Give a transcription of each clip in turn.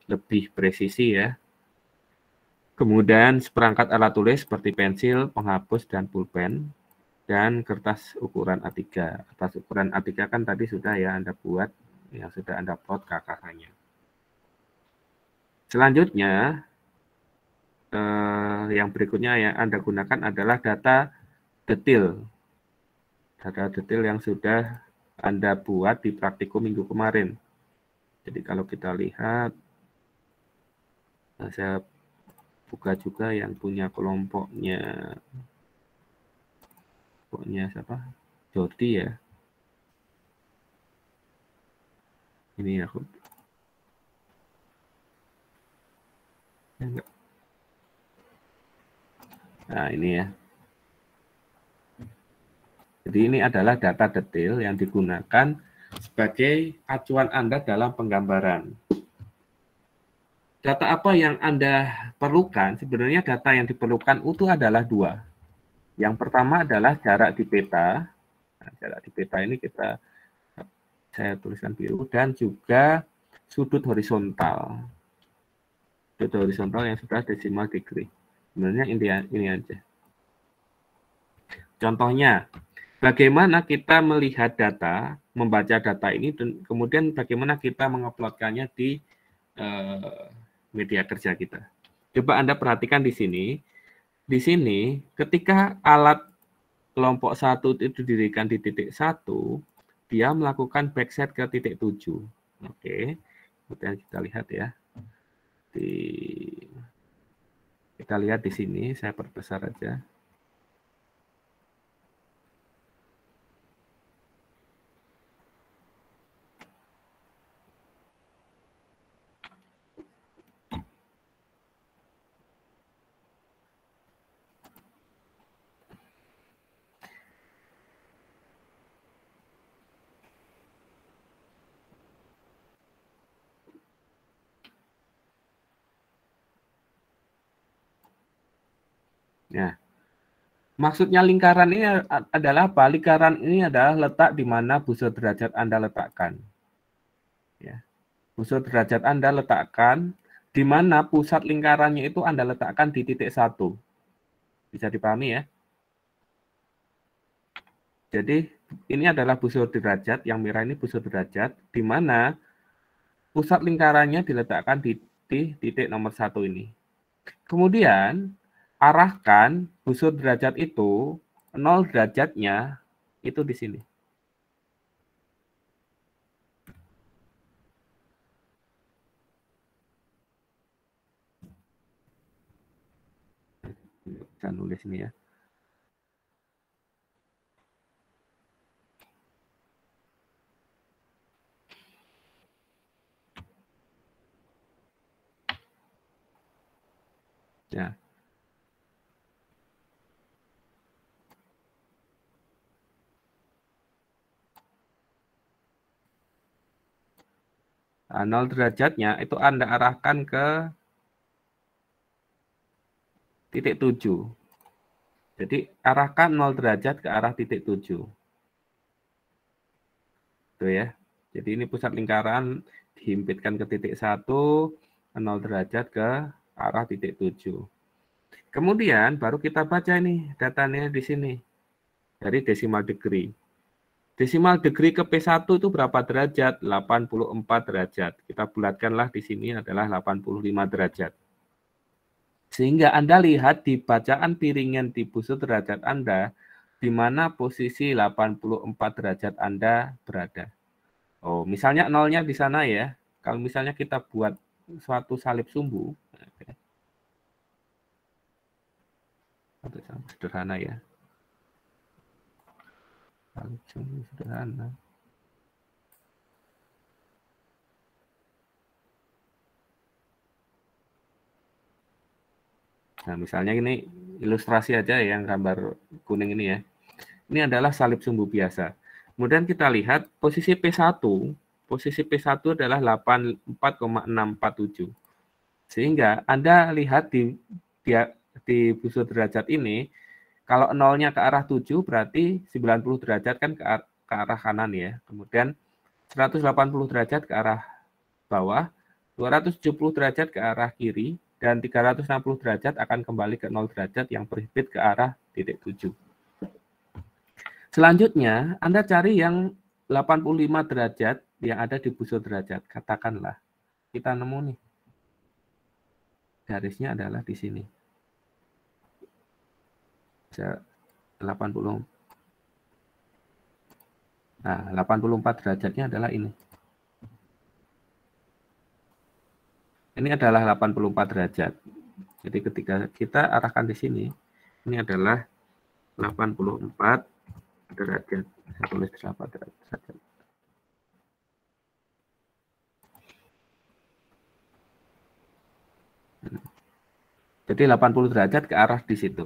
lebih presisi ya. Kemudian seperangkat alat tulis seperti pensil, penghapus, dan pulpen, dan kertas ukuran A3. Kertas ukuran A3 kan tadi sudah ya Anda buat, yang sudah Anda plot KKK-nya. Selanjutnya, yang berikutnya yang Anda gunakan adalah data detail. Data detail yang sudah Anda buat di praktikum minggu kemarin. Jadi kalau kita lihat, saya buka juga yang punya kelompoknya siapa? Jordi ya. Ini aku. Enggak. Nah, ini ya. Jadi ini adalah data detail yang digunakan sebagai acuan Anda dalam penggambaran. Data apa yang Anda perlukan? Sebenarnya data yang diperlukan itu adalah dua. Yang pertama adalah jarak di peta. Nah, jarak di peta ini saya tuliskan biru, dan juga sudut horizontal. Sudut horizontal yang sudah decimal degree. Sebenarnya ini aja. Contohnya, bagaimana kita melihat data, membaca data ini, dan kemudian bagaimana kita menguploadkannya di media kerja kita. Coba Anda perhatikan di sini. Di sini, ketika alat kelompok 1 itu didirikan di titik 1, dia melakukan backset ke titik 7. Oke, kemudian kita lihat ya. Kita lihat di sini, saya perbesar aja. Nah, maksudnya lingkaran ini adalah apa? Lingkaran ini adalah letak di mana busur derajat Anda letakkan. Ya. Busur derajat Anda letakkan di mana pusat lingkarannya itu Anda letakkan di titik 1. Bisa dipahami ya? Jadi ini adalah busur derajat, yang merah ini busur derajat, di mana pusat lingkarannya diletakkan di titik nomor 1 ini. Kemudian arahkan busur derajat itu, 0 derajatnya itu di sini. Saya nulis ini ya. Ya. Nah, 0 derajatnya itu Anda arahkan ke titik 7. Jadi arahkan 0 derajat ke arah titik 7. Tuh ya. Jadi ini pusat lingkaran dihimpitkan ke titik 1, 0 derajat ke arah titik 7. Kemudian baru kita baca nih datanya di sini. Dari decimal degree. Decimal degree ke P1 itu berapa derajat? 84 derajat. Kita bulatkanlah di sini adalah 85 derajat. Sehingga Anda lihat di bacaan piringan di busur derajat Anda, di mana posisi 84 derajat Anda berada. Oh, misalnya nolnya di sana ya. Kalau misalnya kita buat suatu salib sumbu, sederhana ya. Salib sumbu sederhana. Nah, misalnya ini ilustrasi aja yang gambar kuning ini ya. Ini adalah salib sumbu biasa. Kemudian kita lihat posisi P1 adalah 84,647. Sehingga Anda lihat di busur derajat ini, kalau nolnya ke arah 7 berarti 90 derajat kan ke arah kanan ya. Kemudian 180 derajat ke arah bawah, 270 derajat ke arah kiri, dan 360 derajat akan kembali ke 0 derajat yang berhimpit ke arah titik 7. Selanjutnya, Anda cari yang 85 derajat yang ada di busur derajat. Katakanlah, kita nemu nih. Garisnya adalah di sini. 80. Nah, 84 derajatnya adalah ini. Ini adalah 84 derajat. Jadi ketika kita arahkan di sini, ini adalah 84 derajat. Saya tulis 8 derajat. Jadi 80 derajat ke arah di situ.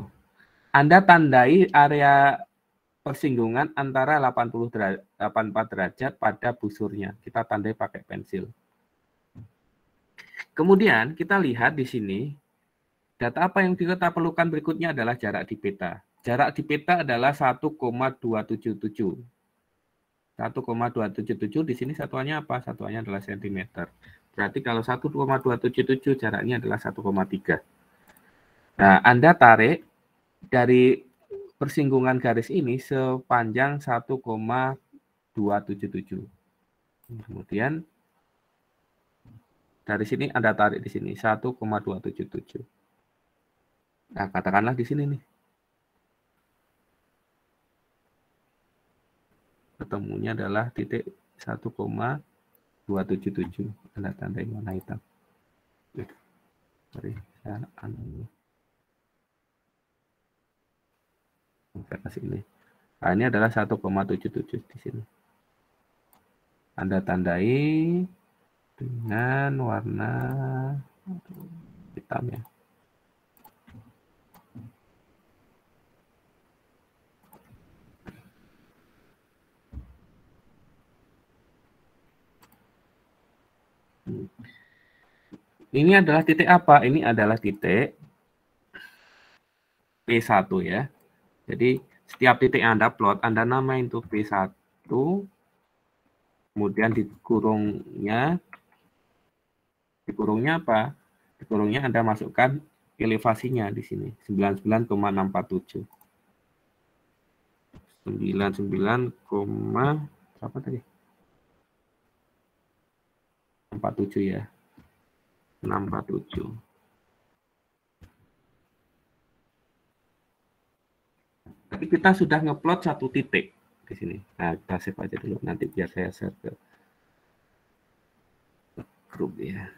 Anda tandai area persinggungan antara 84 derajat pada busurnya. Kita tandai pakai pensil. Kemudian kita lihat di sini, data apa yang kita perlukan berikutnya adalah jarak di peta. Jarak di peta adalah 1,277. 1,277 di sini satuannya apa? Satuannya adalah cm. Berarti kalau 1,277 jaraknya adalah 1,3. Nah, Anda tarik dari persinggungan garis ini sepanjang 1,277. Kemudian dari sini Anda tarik di sini 1,277. Nah, katakanlah di sini nih. Ketemunya adalah titik 1,277. Anda tandai warna hitam. Sorry, saya kasih ini. Nah, ini adalah 1,77 di sini. Anda tandai dengan warna hitam ya. Ini adalah titik apa? Ini adalah titik P1 ya. Jadi setiap titik yang Anda plot, Anda namain itu P1. Kemudian di kurungnya apa? Di kurungnya Anda masukkan elevasinya di sini, 99,647. 99, berapa tadi? 47 ya. 647. Tapi kita sudah ngeplot satu titik di sini. Nah, kita save aja dulu nanti biar saya share ke grup ya.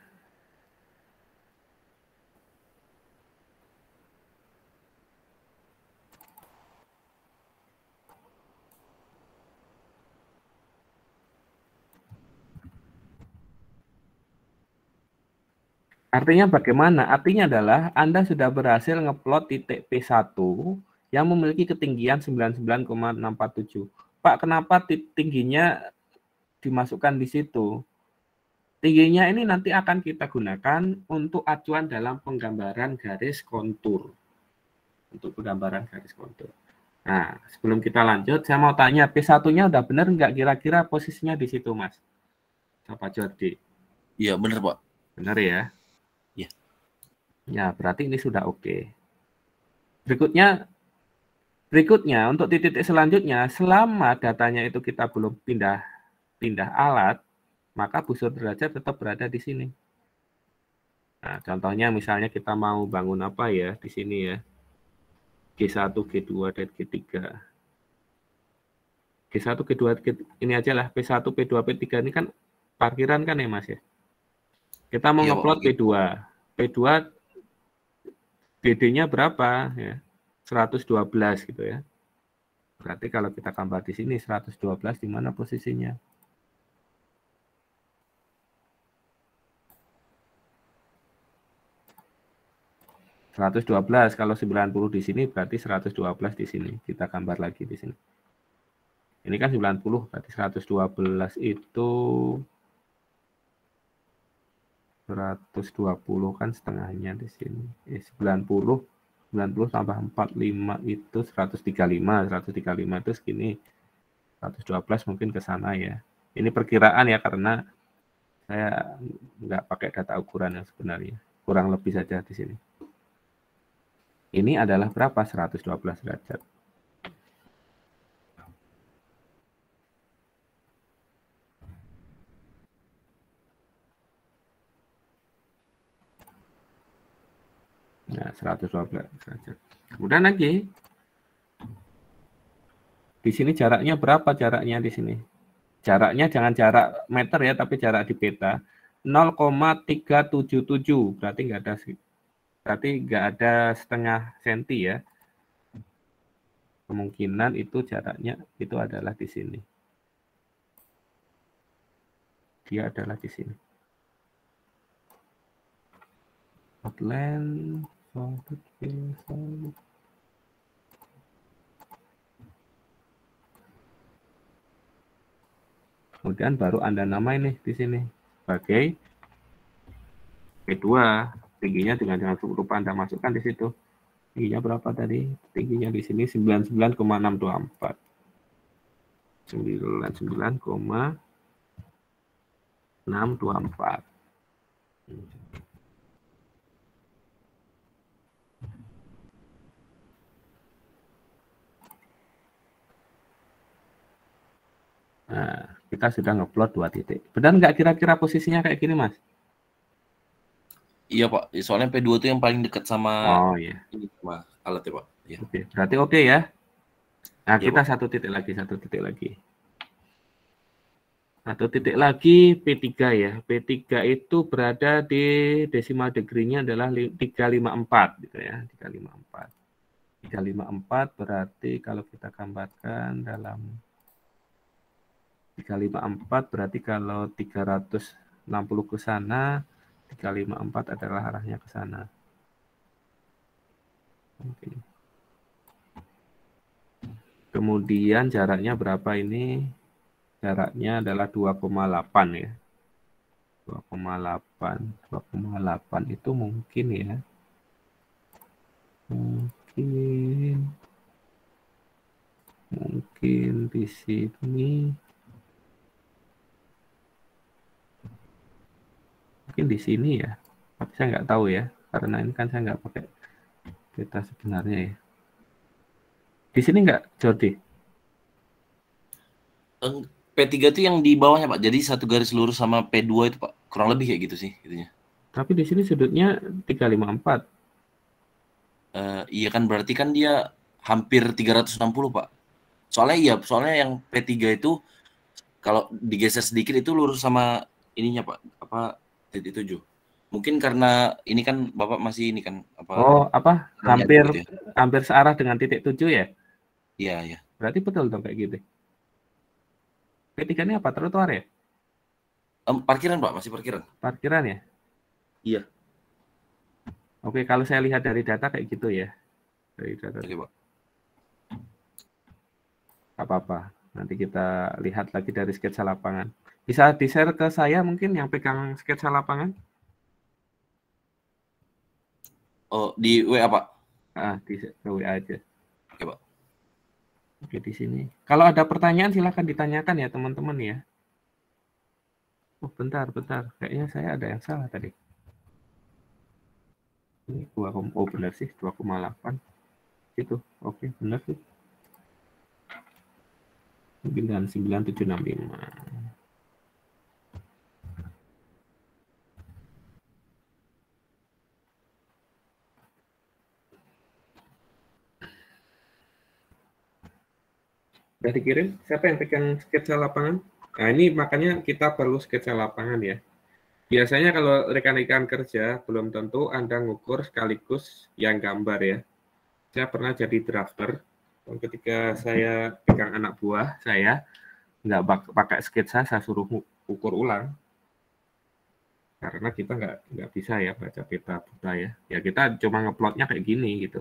Artinya bagaimana? Artinya adalah Anda sudah berhasil ngeplot titik P1 yang memiliki ketinggian 99,647. Pak, kenapa tingginya dimasukkan di situ? Tingginya ini nanti akan kita gunakan untuk acuan dalam penggambaran garis kontur. Untuk penggambaran garis kontur. Nah, sebelum kita lanjut, saya mau tanya, P1-nya udah benar nggak kira-kira posisinya di situ, Mas? Pak Jordi? Iya, benar, Pak. Benar ya? Iya. Ya, berarti ini sudah oke. Berikutnya, untuk titik selanjutnya, selama datanya itu kita belum pindah alat, maka busur derajat tetap berada di sini. Nah, contohnya misalnya kita mau bangun apa ya di sini ya. G1, G2, dan G3. G1, G2, ini aja lah. P1, P2, P3 ini kan parkiran kan ya Mas ya. Kita mau ngeplot P2. P2 BD-nya berapa ya? 112 gitu ya. Berarti kalau kita gambar di sini 112 di mana posisinya? (112) kalau 90 di sini berarti 112 di sini. Kita gambar lagi di sini. Ini kan 90 berarti 112 itu 120 kan setengahnya di sini. 90 tambah 45 itu 135. 135 itu segini. 112 mungkin ke sana ya. Ini perkiraan ya karena Saya nggak pakai data ukuran yang sebenarnya. Kurang lebih saja di sini. Ini adalah berapa? 112 derajat. Nah, 112 derajat. Kemudian lagi, di sini jaraknya berapa jaraknya di sini? Jaraknya jangan jarak meter ya, tapi jarak di peta. 0,377, berarti nggak ada setengah senti ya. Kemungkinan itu jaraknya itu adalah di sini. Dia adalah di sini. Outland, kemudian baru Anda namain nih di sini sebagai P2. Tingginya dengan rupa Anda masukkan di situ. Tingginya berapa tadi? Tingginya di sini 99,624. 99,624. Nah, kita sudah ngeplot 2 titik. Benar nggak kira-kira posisinya kayak gini, Mas? Iya Pak, soalnya P2 itu yang paling dekat sama iya. ini sama alat ya Pak. Ya. Oke, berarti oke ya. Nah, Ya, kita Pak. satu titik lagi. Satu titik lagi P3 ya. P3 itu berada di decimal degree-nya adalah 354 gitu ya, 354. 354 berarti kalau kita gambarkan dalam 354 berarti kalau 360 ke sana, 354 adalah arahnya ke sana. Oke. Kemudian jaraknya berapa ini? Jaraknya adalah 2,8 ya. 2,8 itu mungkin ya. Mungkin di sini. Mungkin di sini ya. Tapi saya nggak tahu ya. Karena ini kan saya nggak pakai peta sebenarnya ya. Di sini nggak, Jordi? P3 itu yang di bawahnya Pak. Jadi satu garis lurus sama P2 itu Pak. Kurang lebih kayak gitu sih itunya. Tapi di sini sudutnya 354. Iya kan berarti kan dia hampir 360 Pak. Soalnya yang P3 itu kalau digeser sedikit itu lurus sama ininya Pak. Apa titik 7. Mungkin karena ini kan Bapak masih ini kan apa? Oh, apa? Hampir gitu ya? hampir searah dengan titik 7 ya? Iya, iya. Berarti betul dong kayak gitu. P3 ini apa? Trotoar ya? Parkiran Pak, masih parkiran. Parkiran ya? Iya. Oke, kalau saya lihat dari data kayak gitu ya. Dari data. Oke, Pak. Apa-apa. Nanti kita lihat lagi dari sketsa lapangan. Bisa di-share ke saya mungkin yang pegang sketsa lapangan? Oh, di WA, Pak? Di WA aja. Oke, Pak. Oke, di sini. Kalau ada pertanyaan silahkan ditanyakan ya teman-teman ya. Oh, bentar. Kayaknya saya ada yang salah tadi. Ini 2, oh benar sih, 2,8. Itu, oke, benar sih. 99765. Sudah dikirim? Siapa yang pegang sketsa lapangan? Nah, ini makanya kita perlu sketsa lapangan ya. Biasanya kalau rekan-rekan kerja, belum tentu Anda ngukur sekaligus yang gambar ya. Saya pernah jadi drafter, ketika saya pegang anak buah, saya nggak pakai sketsa, saya suruh ukur ulang. Karena kita nggak bisa ya baca peta buta ya. Ya kita cuma ngeplotnya kayak gini gitu.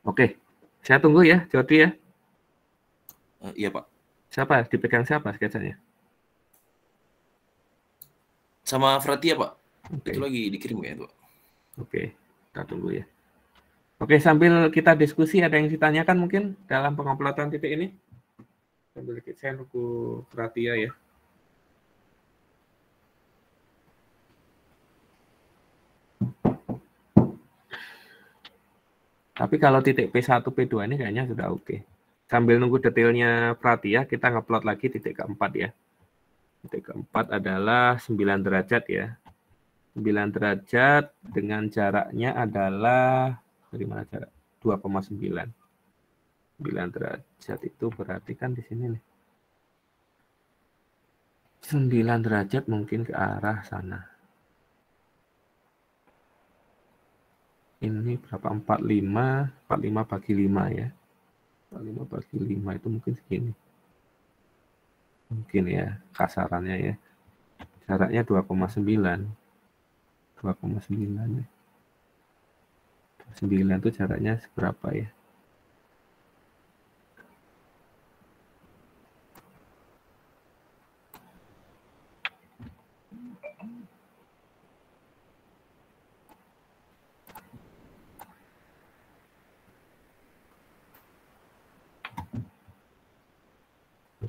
Oke, saya tunggu ya, Jordi ya. Iya, Pak. Siapa? Dipegang siapa sketsanya? Sama Fratia, Pak. Oke. Itu lagi dikirim ya, Pak. Oke, kita tunggu ya. Oke, sambil kita diskusi, ada yang ditanyakan mungkin dalam penguploadan titik ini? Sambil saya nunggu Pratia ya. Tapi kalau titik P1, P2 ini kayaknya sudah oke. Sambil nunggu detailnya Pratia, kita ngeplot lagi titik keempat ya. Titik keempat adalah 9 derajat ya. 9 derajat dengan jaraknya adalah, dari mana jarak? 2,9. 9 derajat itu berarti kan di sini nih. 9 derajat mungkin ke arah sana. Ini berapa? 45 bagi 5 ya. 45 bagi 5 itu mungkin segini. Mungkin ya, kasarannya ya. Jaraknya 2,9. 2,9 ya. 9 itu jaraknya seberapa ya?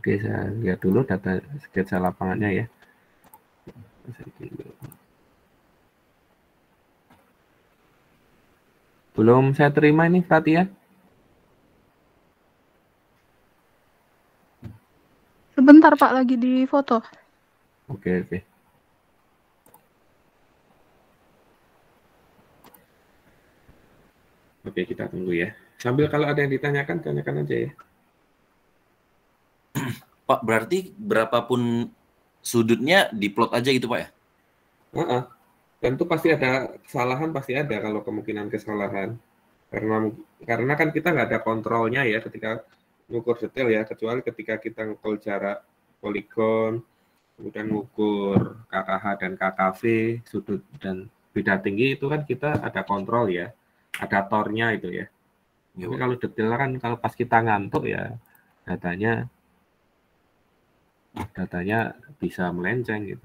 Oke, saya lihat dulu data sketsa lapangannya ya. Belum saya terima ini Fatia. Sebentar Pak, lagi di foto. Oke. Oke, kita tunggu ya. Sambil kalau ada yang ditanyakan, tanyakan aja ya. Pak, berarti berapapun sudutnya diplot aja gitu Pak ya? Tentu pasti ada kesalahan, pasti ada kalau kemungkinan kesalahan. Karena kan kita nggak ada kontrolnya ya ketika mengukur detail ya, kecuali ketika kita ngukur jarak poligon, kemudian ngukur KKH dan KKV, sudut dan beda tinggi itu kan kita ada kontrol ya, ada tornya itu ya. Tapi kalau detail kan kalau pas kita ngantuk ya datanya bisa melenceng gitu.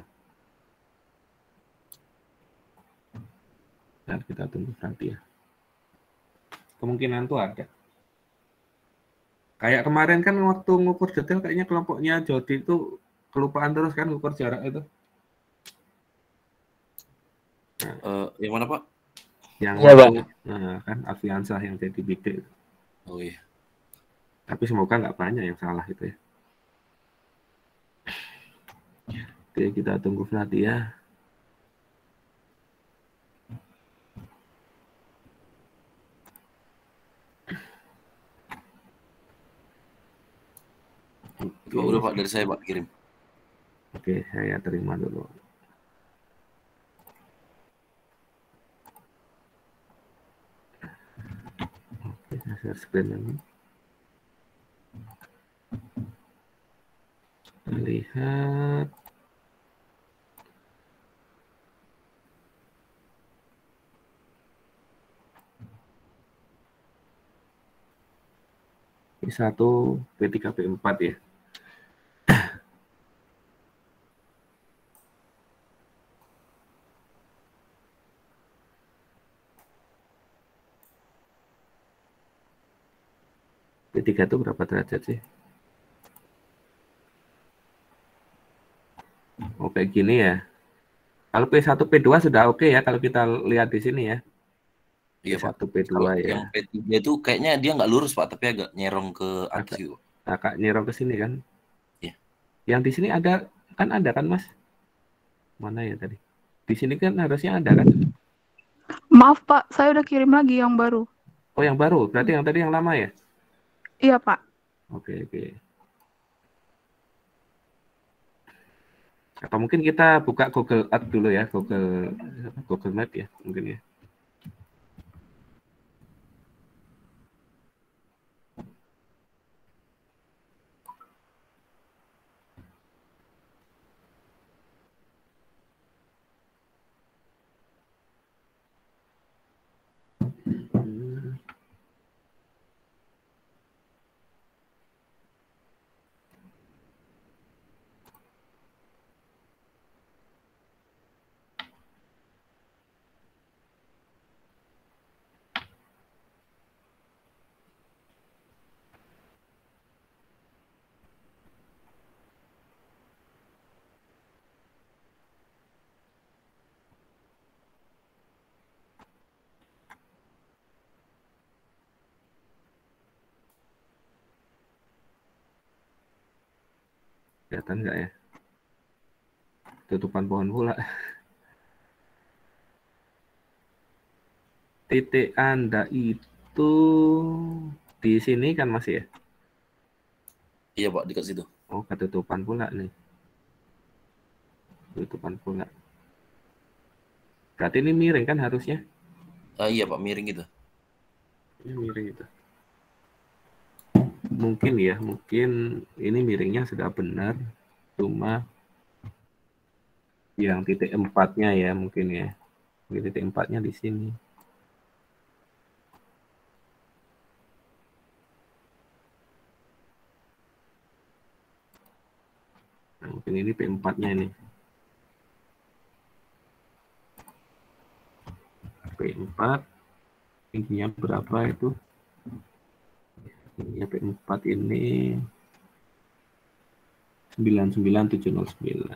Dan kita tunggu nanti ya. Kemungkinan tuh ada. Kayak kemarin kan waktu ngukur detail kayaknya kelompoknya Jody itu kelupaan terus kan ngukur jarak itu. Yang mana Pak? Yang waktu kan Alfiansah yang jadi bidik. Oh iya. Tapi semoga nggak banyak yang salah itu ya. Oke, kita tunggu nanti ya. Oke, udah Pak, dari saya Pak, kirim. Oke, saya terima dulu. Oke, saya share screen lagi. Lihat. P1, P3, P4 ya. P3 itu berapa derajat sih? Oh, kayak gini ya. Kalau P1, P2 sudah oke ya kalau kita lihat di sini ya. Iya Pak. P1, P2 Kalau ya. yang P3 itu kayaknya dia nggak lurus Pak, tapi agak nyerong ke AQ. Agak nyerong ke sini kan. Iya. Yang di sini ada kan Mas? Mana ya tadi? Di sini kan harusnya ada kan? Maaf Pak, saya udah kirim lagi yang baru. Oh, yang baru. Berarti yang tadi yang lama ya? Iya Pak. Oke. Atau mungkin kita buka Google Earth dulu ya, Google Map ya, mungkin ya. Kelihatan nggak ya? Tutupan pohon pula. Titik Anda itu di sini kan masih ya? Iya Pak, dekat situ. Oh, ketutupan pula nih. Tutupan pula. Berarti ini miring kan harusnya? Iya Pak, miring gitu. Ini miring itu. Mungkin ya, mungkin ini miringnya sudah benar. Cuma yang titik 4-nya ya mungkin ya. Mungkin titik 4-nya di sini. Nah, mungkin ini P4-nya ini. P4 tingginya berapa itu? Tingginya P4 ini 99709.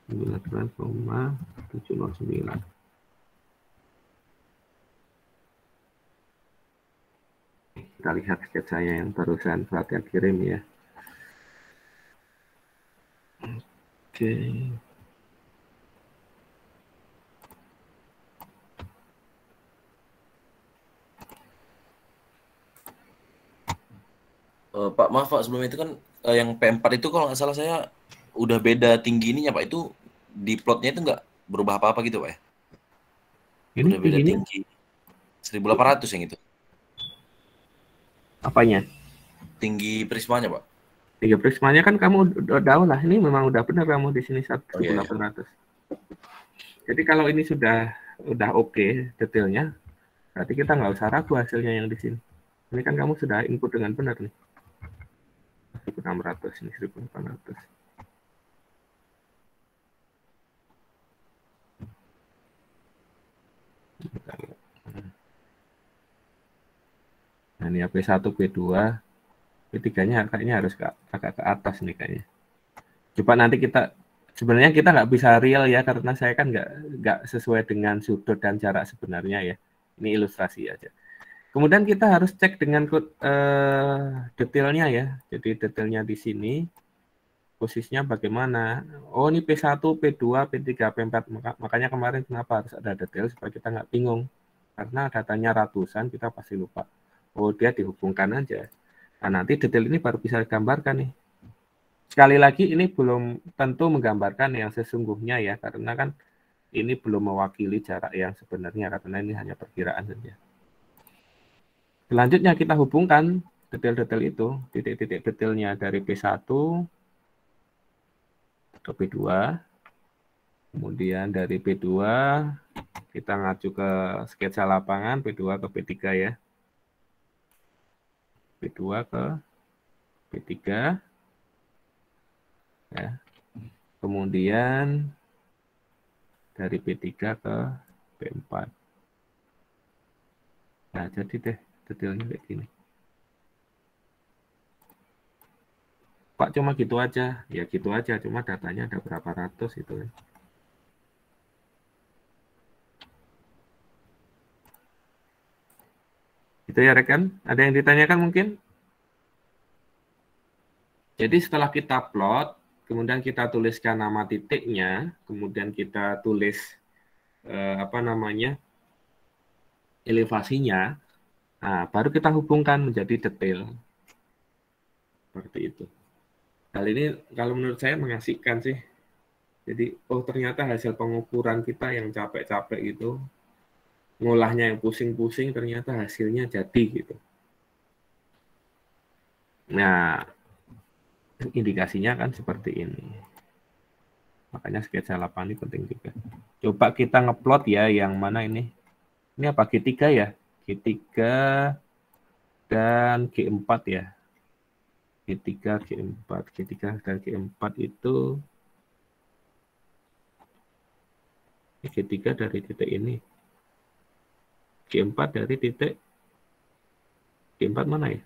9,709. Kita lihat sketsanya yang barusan Fatia kirim ya. Oke. Pak, maaf Pak, sebelum itu kan yang P4 itu kalau nggak salah saya udah beda tinggi ininya Pak, itu di plotnya itu nggak berubah apa-apa gitu Pak ya? Ini Udah beda tingginya tinggi 1800 yang itu. apanya? Tinggi prismanya Pak. Tiga prismanya kan kamu udah tahu lah. Ini memang udah benar kamu di sini Oh, iya, iya. 1800. Jadi kalau ini sudah oke detailnya, berarti kita nggak usah ragu hasilnya yang di sini. Ini kan kamu sudah input dengan benar nih. 1600 ini 1800. Nah, ini P1, P2, P3-nya kayaknya harus agak ke atas nih kayaknya. Coba nanti kita, sebenarnya kita nggak bisa real ya, karena saya kan nggak sesuai dengan sudut dan jarak sebenarnya ya. Ini ilustrasi aja. Kemudian kita harus cek dengan detailnya ya. Jadi detailnya di sini, posisinya bagaimana. Oh, ini P1, P2, P3, P4. Makanya kemarin kenapa harus ada detail, supaya kita nggak bingung. Karena datanya ratusan, kita pasti lupa. Oh, dia dihubungkan aja. Nah, nanti detail ini baru bisa digambarkan nih. Sekali lagi, ini belum tentu menggambarkan yang sesungguhnya ya, karena kan ini belum mewakili jarak yang sebenarnya, karena ini hanya perkiraan saja. Selanjutnya kita hubungkan detail-detail itu, titik-titik detailnya dari P1 ke P2, kemudian dari P2 kita ngacu ke sketsa lapangan, P2 ke P3 ya. P2 ke P3 ya. Kemudian dari P3 ke P4. Nah, jadi deh detailnya kayak gini. Pak, cuma gitu aja. Ya gitu aja, cuma datanya ada berapa ratus itu kan. Itu ya rekan, ada yang ditanyakan mungkin? Jadi setelah kita plot, kemudian kita tuliskan nama titiknya, kemudian kita tulis elevasinya, nah, baru kita hubungkan menjadi detail. Seperti itu. Hal ini kalau menurut saya mengasihkan sih. Jadi, oh ternyata hasil pengukuran kita yang capek-capek itu, ngolahnya yang pusing-pusing, ternyata hasilnya jadi gitu. Nah, indikasinya kan seperti ini. Makanya sketsa lapangan ini penting juga. Coba kita ngeplot ya yang mana ini. Ini apa? G3 ya? G3 dan G4 ya. G3, G4, G3 dan G4 itu G3 dari titik ini. G4 dari titik G4 mana ya?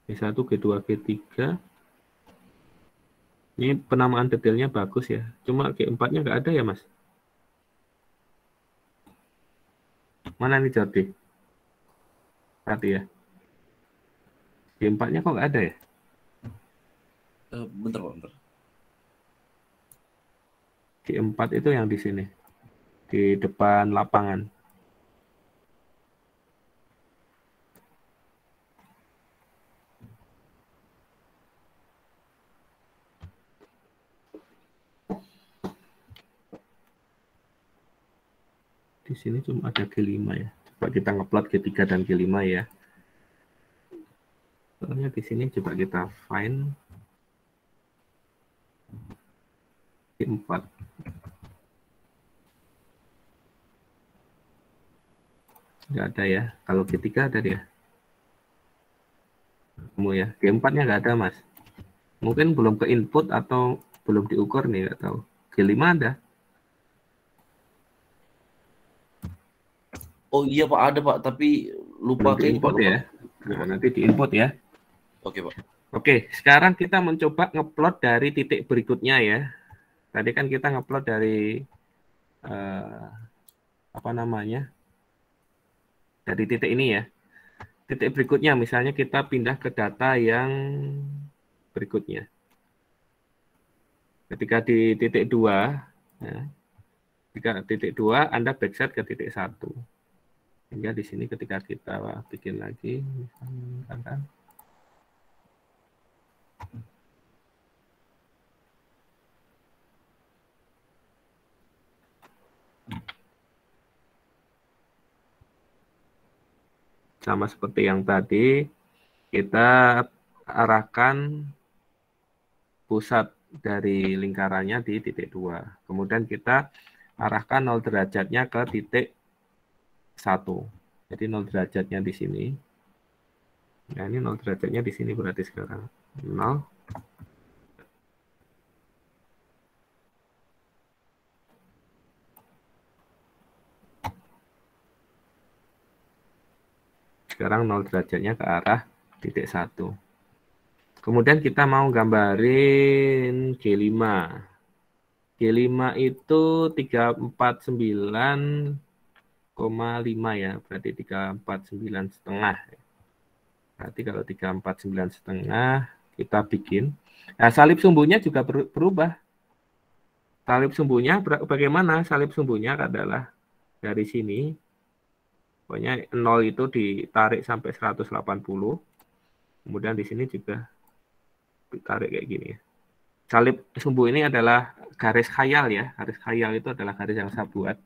G1, G2, G3. Ini penamaan detailnya bagus ya. Cuma G4-nya nggak ada ya, Mas? Mana nih Jordi? Tadi ya. G4-nya kok nggak ada ya? Bentar Pak, bentar. G4 itu yang di sini. Di depan lapangan. Di sini cuma ada G5 ya. Coba kita ngeplot G3 dan G5 ya. Soalnya di sini coba kita find G4. Nggak ada ya. Kalau G3 ada dia. Kamu ya. G4-nya nggak ada, Mas. Mungkin belum ke input atau belum diukur nih, nggak tahu. G5 ada. Oh iya Pak, ada Pak, tapi lupa Belum diinput ya. Nah, nanti diinput ya. Oke Pak. Oke, sekarang kita mencoba ngeplot dari titik berikutnya ya. Tadi kan kita ngeplot dari apa namanya? Dari titik ini ya. Titik berikutnya misalnya kita pindah ke data yang berikutnya. Ketika di titik 2, ya, ketika titik 2 Anda backset ke titik 1. Sehingga di sini ketika kita bikin lagi, misalkan sama seperti yang tadi, kita arahkan pusat dari lingkarannya di titik 2. Kemudian kita arahkan 0 derajatnya ke titik 1. Jadi 0 derajatnya di sini. Nah, ini 0 derajatnya di sini berarti sekarang. 0. Sekarang 0 derajatnya ke arah titik 1. Kemudian kita mau gambarin G5. G5 itu 349,5 ya, berarti 349,5. Berarti kalau 349,5 kita bikin. Nah, salib sumbunya juga berubah. Salib sumbunya bagaimana? Salib sumbunya adalah dari sini. Pokoknya 0 itu ditarik sampai 180. Kemudian di sini juga ditarik kayak gini ya. Salib sumbu ini adalah garis khayal ya. Garis khayal itu adalah garis yang saya buat.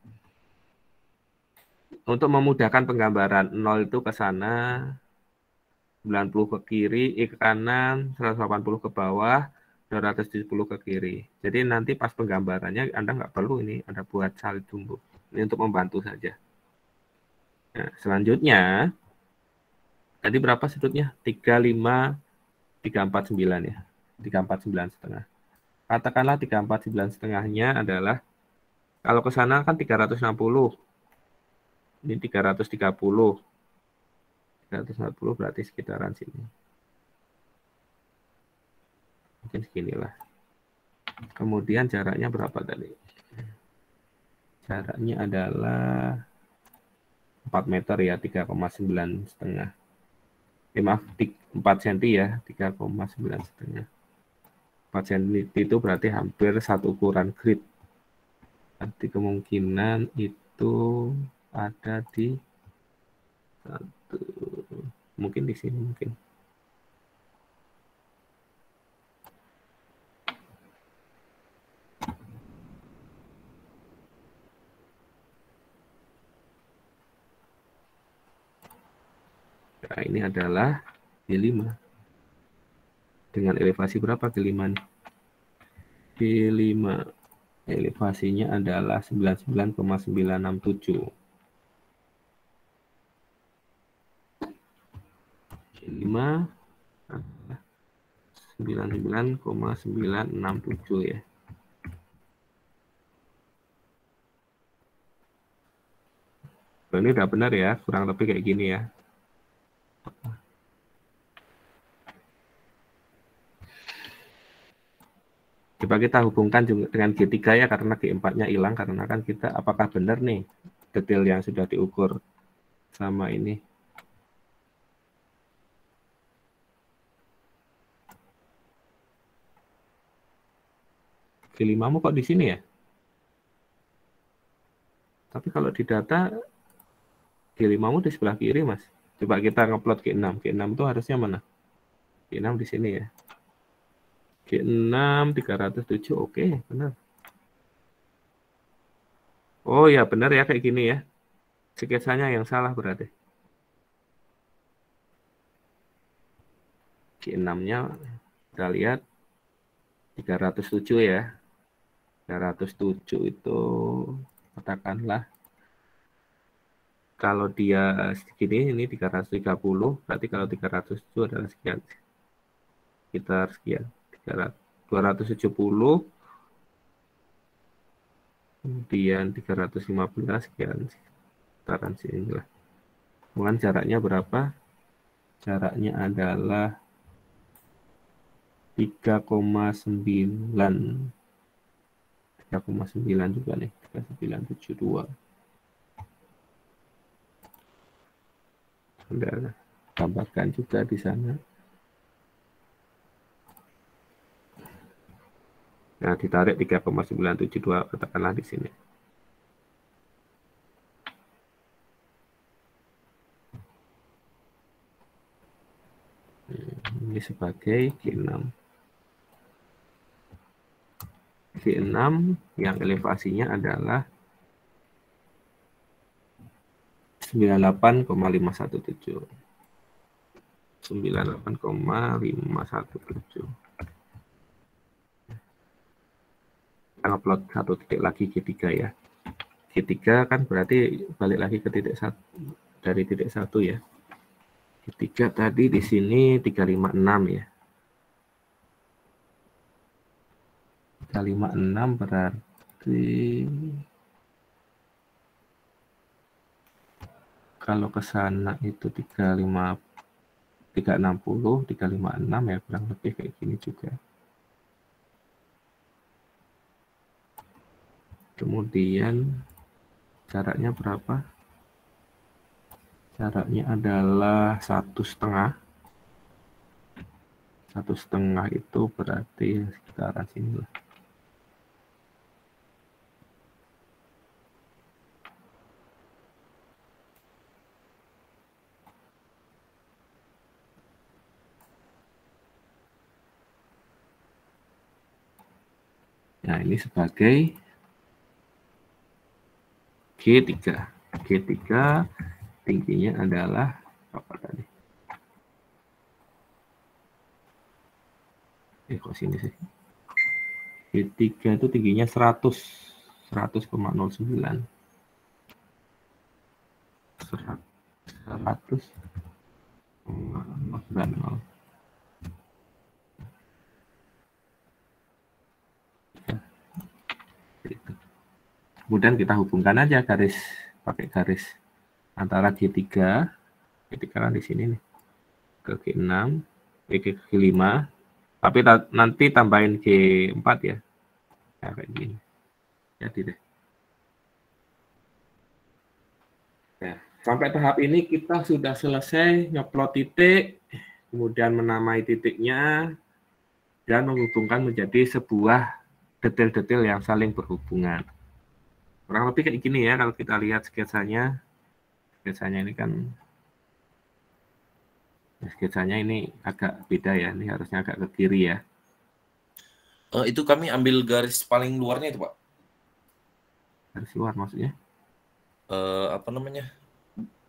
Untuk memudahkan penggambaran, 0 itu ke sana, 90 ke kiri, ke kanan, 180 ke bawah, 270 ke kiri. Jadi nanti pas penggambarannya Anda nggak perlu ini Anda buat salib sumbu. Ini untuk membantu saja. Nah, selanjutnya, tadi berapa sudutnya? 35, 349 ya. 349,5. Katakanlah 349,5-nya adalah, kalau ke sana kan 360. Ini 330. 340 berarti sekitaran sini. Mungkin seginilah. Kemudian jaraknya berapa tadi? Jaraknya adalah 4 meter ya, 3,9,5. Maaf, 4 cm ya, 3,9,5. 4 cm itu berarti hampir satu ukuran grid. Berarti kemungkinan itu ada di satu, mungkin di sini mungkin. Nah, ini adalah G5. Dengan elevasi berapa G5 nih? G5 elevasinya adalah 99,967. G5 adalah 99,967 ya. Ini udah benar ya, kurang lebih kayak gini ya. Coba kita hubungkan juga dengan G3 ya, karena G4-nya hilang, karena kan kita apakah benar nih detail yang sudah diukur sama ini. G5-mu kok di sini ya? Tapi kalau di data G5-mu di sebelah kiri, Mas. Coba kita ngeplot G6. G6 itu harusnya mana? G6 di sini ya. G6 307. Oke, benar. Oh ya, benar ya kayak gini ya. Sketsanya yang salah berarti. G6-nya kita lihat 307 ya. 307 itu katakanlah kalau dia segini ini 330, berarti kalau 300 itu adalah sekian. Sekitar sekian. 270, kemudian 315 sekian. Sekitaran sini lah. Kemudian jaraknya berapa? Jaraknya adalah 3,9. 3,9 juga nih, 3972. Anda tambahkan juga di sana. Nah, ditarik 3,972 katakanlah di sini. Ini sebagai G6. G6 yang elevasinya adalah 98,517. 98,517. Kita upload satu titik lagi G3 ya. G3 kan berarti balik lagi ke titik satu, dari titik 1 ya. G3 tadi di sini 356 ya. 356 berarti kalau ke sana itu 360, 356 ya, kurang lebih kayak gini juga. Kemudian jaraknya berapa? Jaraknya adalah 1,5. 1,5 itu berarti sekitaran sini lah. Nah, ini sebagai G3. G3 tingginya adalah apa tadi? Kok sini sih? G3 itu tingginya 100,09. 100,09. Kemudian kita hubungkan aja garis, pakai garis antara G3 kan di sini nih, ke G6, ke G5, tapi nanti tambahin G4 ya. Nah, kayak gini. Jadi deh. Nah, sampai tahap ini kita sudah selesai nyeplot titik, kemudian menamai titiknya, dan menghubungkan menjadi sebuah detail-detail yang saling berhubungan. Kurang lebih kayak gini ya kalau kita lihat sketsanya. Sketsanya ini kan, sketsanya ini agak beda ya, ini harusnya agak ke kiri ya. Itu kami ambil garis paling luarnya itu, Pak. Garis luar maksudnya? Apa namanya?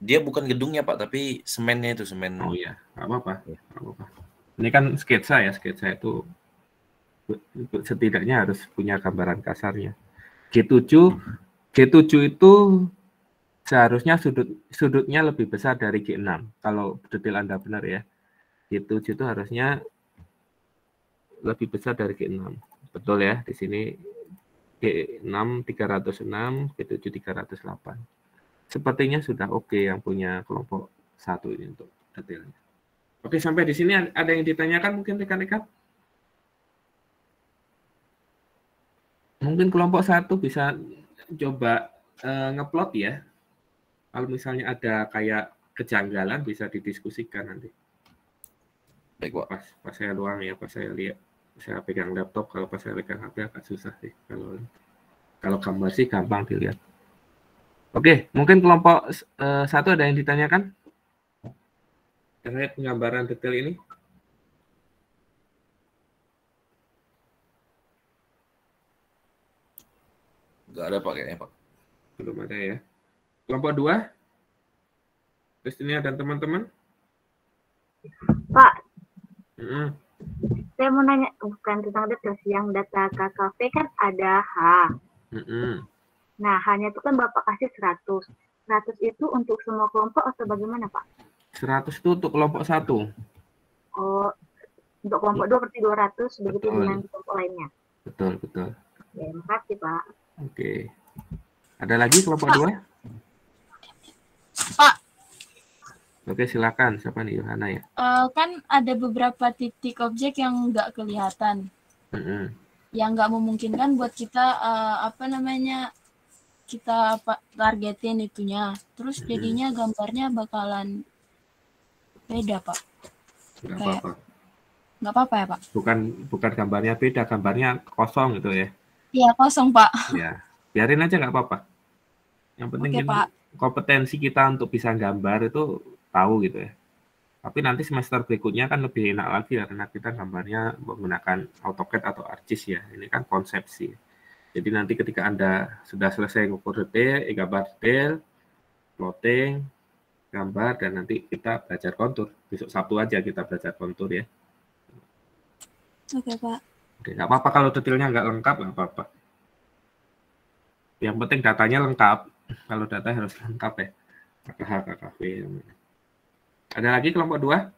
Dia bukan gedungnya, Pak, tapi semennya itu, semen. Oh iya, nggak apa-apa. Nggak apa-apa. Ini kan sketsa ya, sketsa itu setidaknya harus punya gambaran kasarnya. G7 itu seharusnya sudutnya lebih besar dari G6. Kalau detail Anda benar ya. G7 itu harusnya lebih besar dari G6. Betul ya, di sini G6 306, G7 308. Sepertinya sudah oke yang punya kelompok 1 ini untuk detailnya. Oke, sampai di sini ada yang ditanyakan mungkin rekan-rekan? Mungkin kelompok 1 bisa coba ngeplot ya. Kalau misalnya ada kayak kejanggalan bisa didiskusikan nanti. Baik, Pak. Pas saya luang ya, pas saya lihat. Saya pegang laptop, kalau pas saya pegang HP agak susah sih. Kalau gambar sih gampang dilihat. Oke, mungkin kelompok 1 ada yang ditanyakan terkait penggambaran detail ini? Nggak ada Pak kayaknya Pak. Belum ada ya. Kelompok 2? Kristina dan teman-teman? Pak, saya mau nanya, bukan tentang data, yang data KKP kan ada H. Nah, hanya itu kan Bapak kasih 100. 100 itu untuk semua kelompok atau bagaimana, Pak? 100 itu untuk kelompok 1. Oh, untuk kelompok 2 berarti 200, begitu dengan kelompok lainnya. Betul. Ya, makasih, Pak. Oke. Ada lagi kelompok 2? Pak. Oke, silakan. Siapa nih, Yohana ya? Kan ada beberapa titik objek yang nggak kelihatan. Yang nggak memungkinkan buat kita, kita targetin itunya. Terus jadinya gambarnya bakalan beda, Pak. Nggak apa-apa ya, Pak? Bukan gambarnya beda, gambarnya kosong gitu ya? Iya, kosong, Pak. Ya, biarin aja nggak apa-apa. Yang penting kompetensi kita untuk bisa gambar itu tahu gitu ya. Tapi nanti semester berikutnya kan lebih enak lagi karena kita gambarnya menggunakan AutoCAD atau ArcGIS ya. Ini kan konsepsi. Jadi nanti ketika Anda sudah selesai ngukur detail, gambar detail, plotting, gambar, dan nanti kita belajar kontur. Besok Sabtu aja kita belajar kontur ya. Oke, Pak. Oke, nggak apa-apa kalau detailnya nggak lengkap, nggak apa-apa. Yang penting datanya lengkap. Kalau data harus lengkap ya. KKH, KKV. Ada lagi kelompok 2?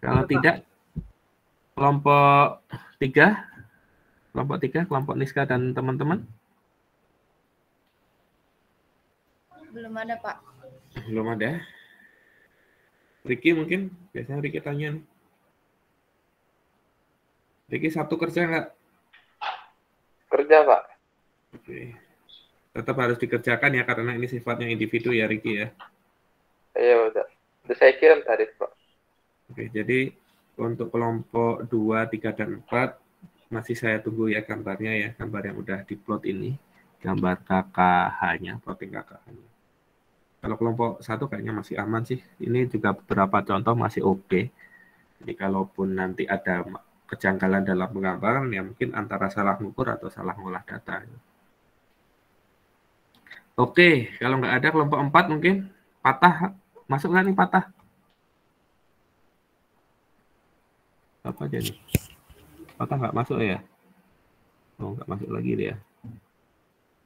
Kalau tidak, kelompok 3? Kelompok 3, kelompok Niska dan teman-teman? Belum ada, Pak. Belum ada. Riki mungkin? Biasanya Riki tanya nih. Riki Sabtu kerja nggak? Kerja, Pak. Oke. Tetap harus dikerjakan ya, karena ini sifatnya individu ya, Riki ya? Iya, udah saya kirim tadi, Pak. Oke, jadi untuk kelompok 2, 3, dan 4, masih saya tunggu ya gambarnya ya, gambar yang udah diplot ini. Gambar KKH-nya, plotting KKH-nya. Kalau kelompok 1 kayaknya masih aman sih. Ini juga beberapa contoh masih oke. Jadi kalaupun nanti ada kejanggalan dalam penggambaran, ya mungkin antara salah ngukur atau salah ngolah data. Oke, kalau nggak ada kelompok 4 mungkin patah. Masuk nggak nih patah? Apa aja nih? Patah nggak masuk ya? Oh, nggak masuk lagi dia.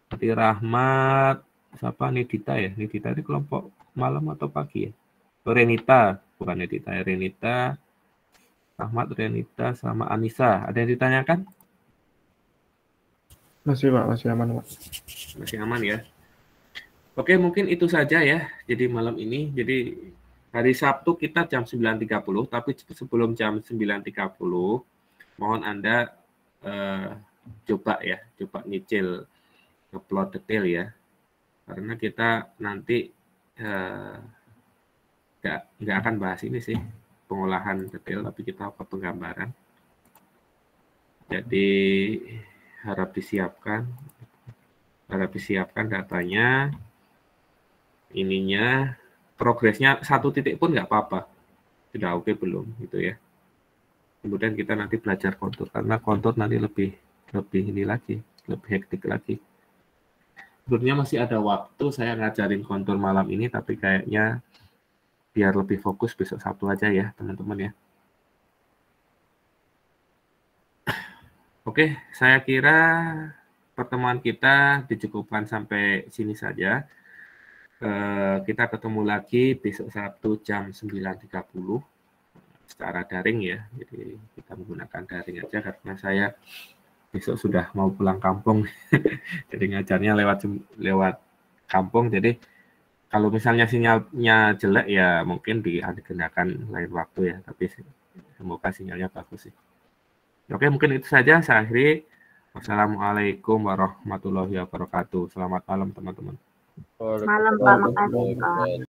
Hati Rahmat, siapa Nidita ya? Nidita ini kelompok malam atau pagi ya? Oh, Renita, bukan Nidita. Renita, Rahmat, Renita, sama Anissa. Ada yang ditanyakan? Masih, Pak. Masih aman, Pak. Masih aman ya? Oke, mungkin itu saja ya. Jadi malam ini, jadi hari Sabtu kita jam 9.30, tapi sebelum jam 9.30, mohon Anda coba nyicil ngeplot detail ya. Karena kita nanti nggak akan bahas ini sih, pengolahan detail, tapi kita penggambaran. Jadi harap disiapkan datanya. Ininya progresnya 1 titik pun nggak apa-apa, sudah oke belum gitu ya. Kemudian kita nanti belajar kontur, karena kontur nanti lebih ini lagi, lebih hektik lagi. Sebenarnya masih ada waktu saya ngajarin kontur malam ini, tapi kayaknya biar lebih fokus besok Sabtu aja ya teman-teman ya. Oke, saya kira pertemuan kita dicukupkan sampai sini saja. Kita ketemu lagi besok Sabtu jam 9.30 secara daring ya. Jadi kita menggunakan daring aja karena saya besok sudah mau pulang kampung. Jadi ngajarnya lewat kampung. Jadi kalau misalnya sinyalnya jelek ya mungkin digunakan lain waktu ya. Tapi semoga sinyalnya bagus sih. Oke, mungkin itu saja. Saya akhiri. Wassalamualaikum warahmatullahi wabarakatuh. Selamat malam teman-teman. Malam, Pak. Makasih, Pak.